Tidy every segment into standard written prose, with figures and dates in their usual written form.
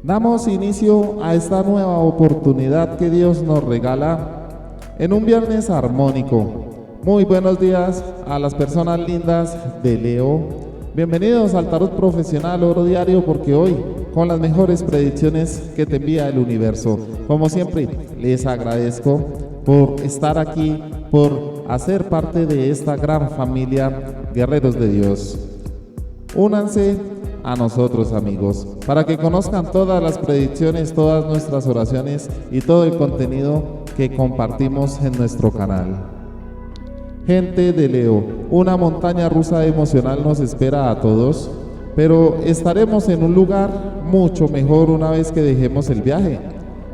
Damos inicio a esta nueva oportunidad que Dios nos regala en un viernes armónico. Muy buenos días a las personas lindas de Leo. Bienvenidos al Tarot Profesional Oro Diario, porque hoy con las mejores predicciones que te envía el universo. Como siempre, les agradezco por estar aquí, por hacer parte de esta gran familia Guerreros de Dios. Únanse a nosotros, amigos, para que conozcan todas las predicciones, todas nuestras oraciones y todo el contenido que compartimos en nuestro canal. Gente de Leo, una montaña rusa emocional nos espera a todos, pero estaremos en un lugar mucho mejor una vez que dejemos el viaje,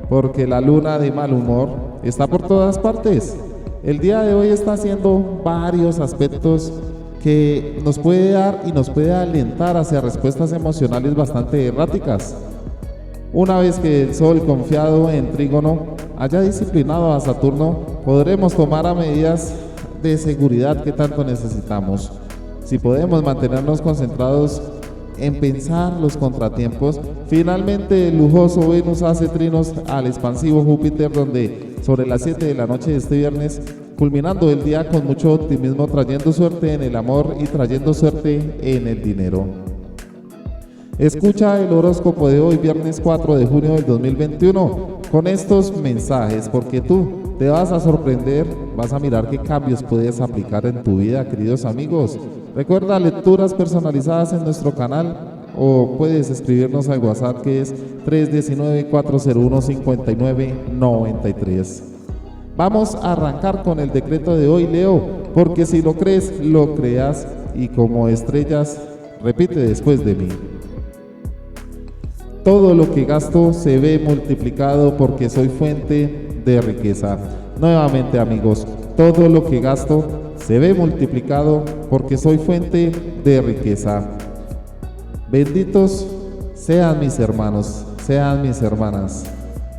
porque la luna de mal humor está por todas partes. El día de hoy está haciendo varios aspectos que nos puede dar y nos puede alentar hacia respuestas emocionales bastante erráticas. Una vez que el Sol, confiado en Trígono, haya disciplinado a Saturno, podremos tomar a medidas de seguridad que tanto necesitamos. Si podemos mantenernos concentrados en pensar los contratiempos, finalmente el lujoso Venus hace trinos al expansivo Júpiter, donde sobre las 7 de la noche de este viernes, culminando el día con mucho optimismo, trayendo suerte en el amor y trayendo suerte en el dinero. Escucha el horóscopo de hoy, viernes 4 de junio del 2021, con estos mensajes, porque tú te vas a sorprender, vas a mirar qué cambios puedes aplicar en tu vida, queridos amigos. Recuerda lecturas personalizadas en nuestro canal, o puedes escribirnos al WhatsApp, que es 319-401-5993. Vamos a arrancar con el decreto de hoy, Leo, porque si lo crees, lo creas, y como estrellas, repite después de mí. Todo lo que gasto se ve multiplicado porque soy fuente de riqueza. Nuevamente, amigos, todo lo que gasto se ve multiplicado porque soy fuente de riqueza. Benditos sean mis hermanos, sean mis hermanas.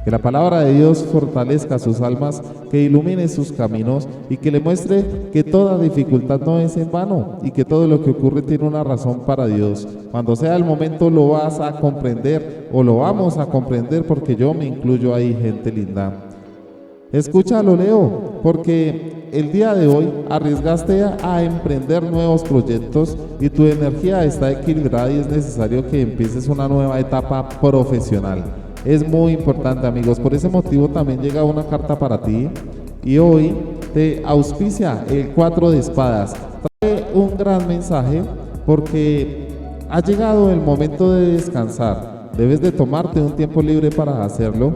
Que la palabra de Dios fortalezca sus almas, que ilumine sus caminos y que le muestre que toda dificultad no es en vano y que todo lo que ocurre tiene una razón para Dios. Cuando sea el momento lo vas a comprender, o lo vamos a comprender, porque yo me incluyo ahí, gente linda. Escúchalo, Leo, porque el día de hoy arriesgaste a emprender nuevos proyectos y tu energía está equilibrada y es necesario que empieces una nueva etapa profesional. Es muy importante, amigos. Por ese motivo también llega una carta para ti, y hoy te auspicia el 4 de espadas. Trae un gran mensaje porque ha llegado el momento de descansar. Debes de tomarte un tiempo libre para hacerlo.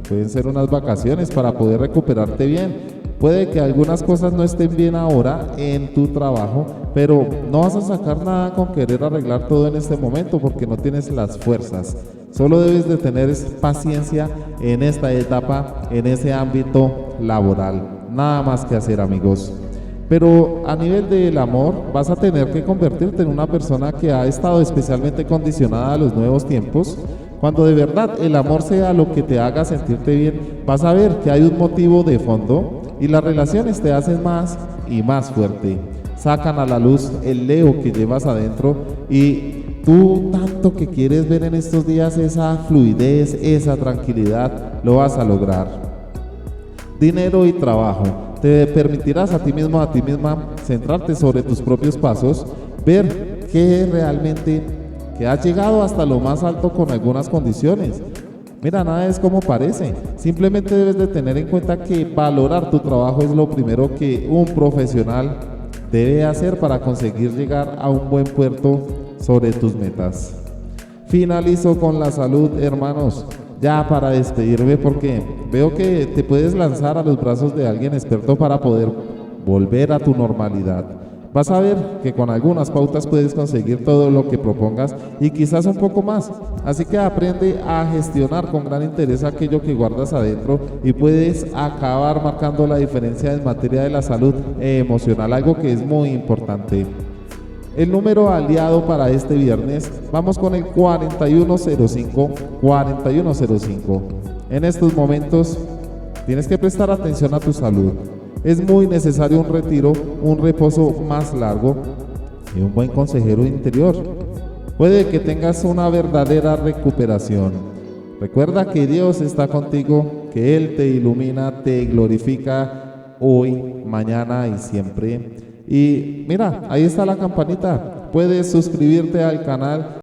Pueden ser unas vacaciones para poder recuperarte bien. Puede que algunas cosas no estén bien ahora en tu trabajo, pero no vas a sacar nada con querer arreglar todo en este momento porque no tienes las fuerzas. Solo debes de tener paciencia en esta etapa, en ese ámbito laboral. Nada más que hacer, amigos. Pero a nivel del amor, vas a tener que convertirte en una persona que ha estado especialmente condicionada a los nuevos tiempos. Cuando de verdad el amor sea lo que te haga sentirte bien, vas a ver que hay un motivo de fondo y las relaciones te hacen más y más fuerte. Sacan a la luz el Leo que llevas adentro, y tú tanto que quieres ver en estos días esa fluidez, esa tranquilidad, lo vas a lograr. Dinero y trabajo. Te permitirás a ti mismo, a ti misma, centrarte sobre tus propios pasos, ver que realmente que has llegado hasta lo más alto con algunas condiciones. Mira, nada es como parece. Simplemente debes de tener en cuenta que valorar tu trabajo es lo primero que un profesional debe hacer para conseguir llegar a un buen puerto sobre tus metas. Finalizo con la salud, hermanos, ya para despedirme, porque veo que te puedes lanzar a los brazos de alguien experto para poder volver a tu normalidad. Vas a ver que con algunas pautas puedes conseguir todo lo que propongas y quizás un poco más. Así que aprende a gestionar con gran interés aquello que guardas adentro y puedes acabar marcando la diferencia en materia de la salud emocional, algo que es muy importante. El número aliado para este viernes, vamos con el 4105. En estos momentos tienes que prestar atención a tu salud. Es muy necesario un retiro, un reposo más largo y un buen consejero interior. Puede que tengas una verdadera recuperación. Recuerda que Dios está contigo, que Él te ilumina, te glorifica hoy, mañana y siempre. Y mira, ahí está la campanita. Puedes suscribirte al canal